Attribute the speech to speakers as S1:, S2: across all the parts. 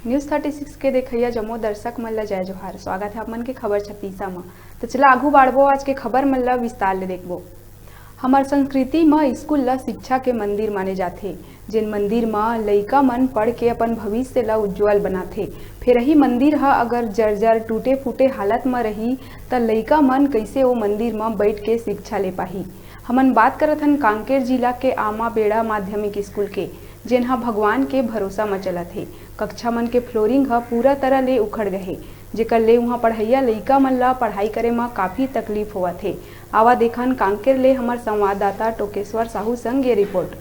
S1: News 36 के देखिया जमो दर्शक मन ला जय जोहार। स्वागत है आप मन के खबर छत्तीसा में। तो चला आगू बाढ़बो आज के खबर मन ला विस्तार ले देखबो। हमार संस्कृति में स्कूल ला शिक्षा के मंदिर माने जाथे, जिन मंदिर में लइका मन पढ़ के अपन भविष्य ला उज्जवल बनाथे। फिर ही मंदिर हा अगर जर्जर टूटे फूटे हालत में रही तो लइका मन कैसे वो मंदिर में बैठ के शिक्षा ले पाही। हमन बात करत हन कांकेर जिला के आमा बेड़ा माध्यमिक स्कूल के, जिनहा भगवान के भरोसा में चलत हे। कक्षा मन के फ्लोरिंग ह पूरा तरह ले उखड़ गए, जेकर ले वहाँ पढ़ैया लइका मन ला पढ़ाई करे में काफ़ी तकलीफ होवत हे। आवा देखन कांकेर ले हमार संवाददाता टोकेश्वर साहू संग ये रिपोर्ट।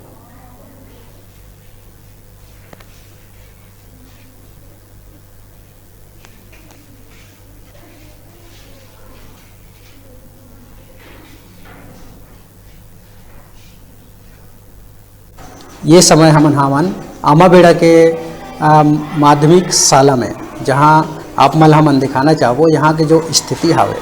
S2: ये समय हमन हावन आमा बेड़ा के माध्यमिक शाला में, जहाँ आप मन हमन दिखाना चाहो यहाँ के जो स्थिति हावे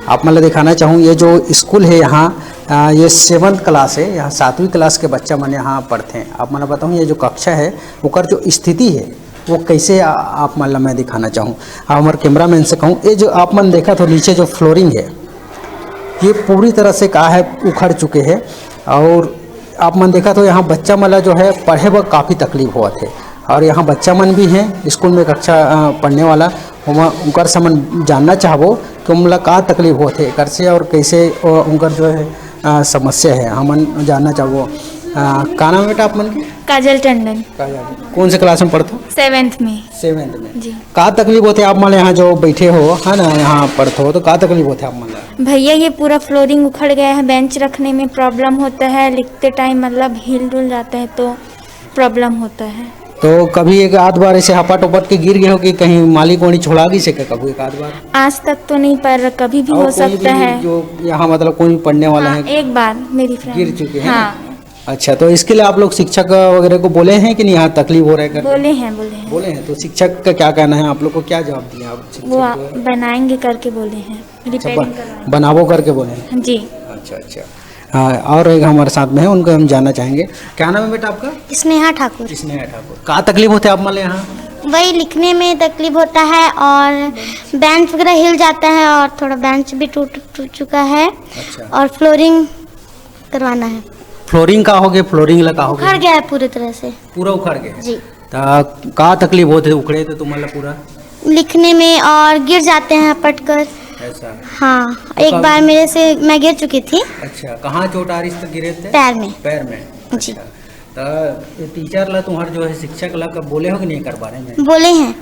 S2: आप मन दिखाना चाहूँ। ये जो स्कूल है यहाँ ये 7th क्लास है, यहाँ 7वीं क्लास के बच्चा मन यहाँ पढ़ते हैं। आप मन बताऊँ ये जो कक्षा है ओकर जो स्थिति है वो कैसे आप मन मैं दिखाना चाहूँ। हमारे कैमरा मैन से कहूँ ये जो आप मन देखा तो नीचे जो फ्लोरिंग है ये पूरी तरह से का है उखड़ चुके हैं। और आप मन देखा तो यहाँ बच्चा मन जो है पढ़े व काफ़ी तकलीफ हुआ थे। और यहाँ बच्चा मन भी हैं स्कूल में कक्षा पढ़ने वाला, उनकर से मन जानना चाहबो कि उनला का तकलीफ होते कर से और कैसे उनकर जो है समस्या है हमन जानना चाहबो। का नाम बेटा आप मन के?
S3: काजल टंडन।
S2: काजल कौन से क्लास में पढ़ते हो?
S3: 7th में।
S2: 7th में
S3: जी।
S2: का तकलीफ होते आप मन यहाँ जो बैठे हो है ना, यहाँ पढ़ते हो तो का तकलीफ होते आप मन?
S3: भैया ये पूरा फ्लोरिंग उखड़ गया है, बेंच रखने में प्रॉब्लम होता है, लिखते टाइम मतलब हिल डुल जाता है तो प्रॉब्लम होता है।
S2: तो कभी एक आध बार ऐसे हपट उपट के गिर गए हो कि कहीं मालिक वाणी छोड़ा गई से कभी एक आध बार?
S3: आज तक तो नहीं, पर कभी भी हो सकता है।
S2: जो यहाँ मतलब कोई पढ़ने वाला है
S3: एक बार मेरी फ्रेंड
S2: गिर चुके हैं।
S3: हाँ।
S2: अच्छा, तो इसके लिए आप लोग शिक्षक वगैरह को बोले हैं कि नहीं यहाँ तकलीफ हो रहा है?
S3: बोले हैं।
S2: तो शिक्षक का क्या कहना है? आप लोग को क्या जवाब दिया आप?
S3: वो बनाएंगे करके बोले हैं, रिपेयरिंग
S2: बनावो करके बोले हैं
S3: जी।
S2: अच्छा। हाँ, और एक हमारे साथ में है, उनको हम जानना चाहेंगे। क्या नाम है बेटा आपका?
S3: स्नेहा ठाकुर।
S2: स्नेहा ठाकुर। क्या तकलीफ होते है आप मतलब यहाँ?
S4: वही लिखने में तकलीफ होता है और बेंच वगैरह हिल जाता है और थोड़ा बेंच भी टूट चुका है।
S2: अच्छा।
S4: और फ्लोरिंग करवाना है।
S2: फ्लोरिंग का हो गया? फ्लोरिंग लगा हो
S4: उखड़ गया है पूरी तरह से।
S2: पूरा उखड़ गया
S4: जी।
S2: का तकलीफ होते उखड़े तो तुम्हारा पूरा?
S4: लिखने में और गिर जाते हैं पट कर।
S2: ऐसा?
S4: हाँ, एक बार मेरे से मैं गिर चुकी थी।
S2: अच्छा, कहाँ चोट आ रही थी? गिरे थे
S4: पैर में।
S2: पैर में?
S4: जी।
S2: तो टीचर ला तुम्हारे जो है शिक्षक ला कब बोले हो कि नहीं कर बारे में?
S4: बोले हैं।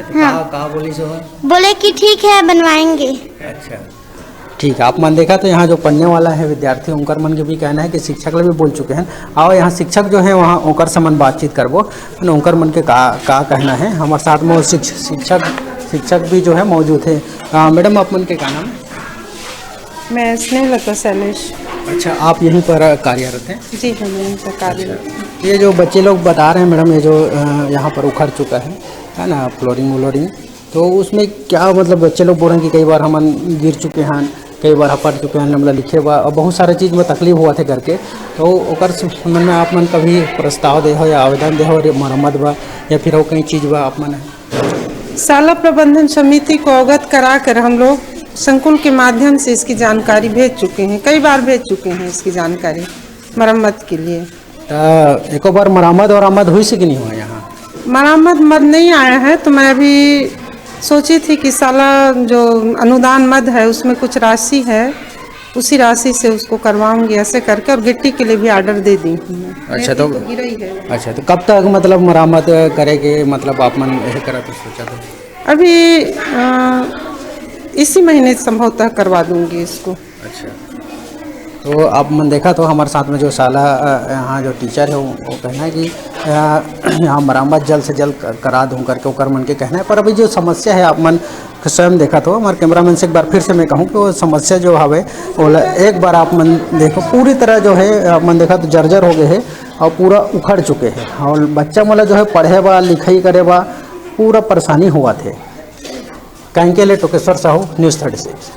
S2: तो
S4: हाँ।
S2: कहा बोली सो है?
S4: बोले कि ठीक है बनवाएंगे।
S2: अच्छा ठीक है। आप मन देखा तो यहाँ जो पढ़ने वाला है विद्यार्थी उनकर मन के भी कहना है कि शिक्षक लोग भी बोल चुके हैं। आओ यहाँ शिक्षक जो है वहाँ उनकर से मन बातचीत करबो, उनकर मन के का कहना है। हमारे साथ में शिक्षक भी जो है मौजूद है। मैडम आप मन के क्या नाम?
S5: मैं स्नेहलता शैलेश।
S2: अच्छा, आप यहीं पर कार्यरत हैं?
S5: जी हाँ, मैं यहीं पर कार्यरत।
S2: ये जो बच्चे लोग बता रहे हैं मैडम, ये जो यहाँ पर उखड़ चुका है ना फ्लोरिंग, तो उसमें क्या मतलब बच्चे लोग बोल रहे हैं कि कई बार हम गिर चुके हैं, कई बार हपट चुके हैं, मतलब लिखे हुआ और बहुत सारे चीज़ में तकलीफ हुआ थे करके। तो ओकर संबंध में आप मन कभी प्रस्ताव दे हो या आवेदन दे हो मरम्मत बा या फिर हो कई चीज़ बा आप मन?
S5: शाला प्रबंधन समिति को अवगत कराकर हम लोग संकुल के माध्यम से इसकी जानकारी भेज चुके हैं, कई बार भेज चुके हैं इसकी जानकारी मरम्मत के लिए।
S2: तो एक बार मरम्मत और आमद हुई से कि नहीं हुआ यहाँ?
S5: मरम्मत मद नहीं आया है, तो मैं अभी सोची थी कि शाला जो अनुदान मद है उसमें कुछ राशि है, उसी राशि से उसको करवाऊंगी ऐसे करके, और गिट्टी के लिए भी ऑर्डर दे दी हूँ।
S2: अच्छा, तो
S5: गिरा ही है।
S2: अच्छा, तो कब तक मतलब मरम्मत करेंगे, मतलब आप मन यही करा तो सोचा तो?
S5: अभी इसी महीने संभवतः करवा दूंगी इसको।
S2: अच्छा, तो आप मन देखा तो हमारे साथ में जो शाला यहाँ जो टीचर है वो कहना है कि यहाँ मरम्मत जल्द से जल्द करा दूँ करके ओकर मन के कहना है। पर अभी जो समस्या है आप मन स्वयं देखा तो हमारे कैमरामैन से एक बार फिर से मैं कहूँ कि वो समस्या जो हवे वो एक बार आप मन देखो पूरी तरह जो है आप मन देखा तो जर्जर हो गए है और पूरा उखड़ चुके हैं। और बच्चा मतलब जो है पढ़े बा लिखाई करे बा पूरा परेशानी हुआ थे। कहीं के लिए टोकेश्वर साहू, न्यूज़ 36।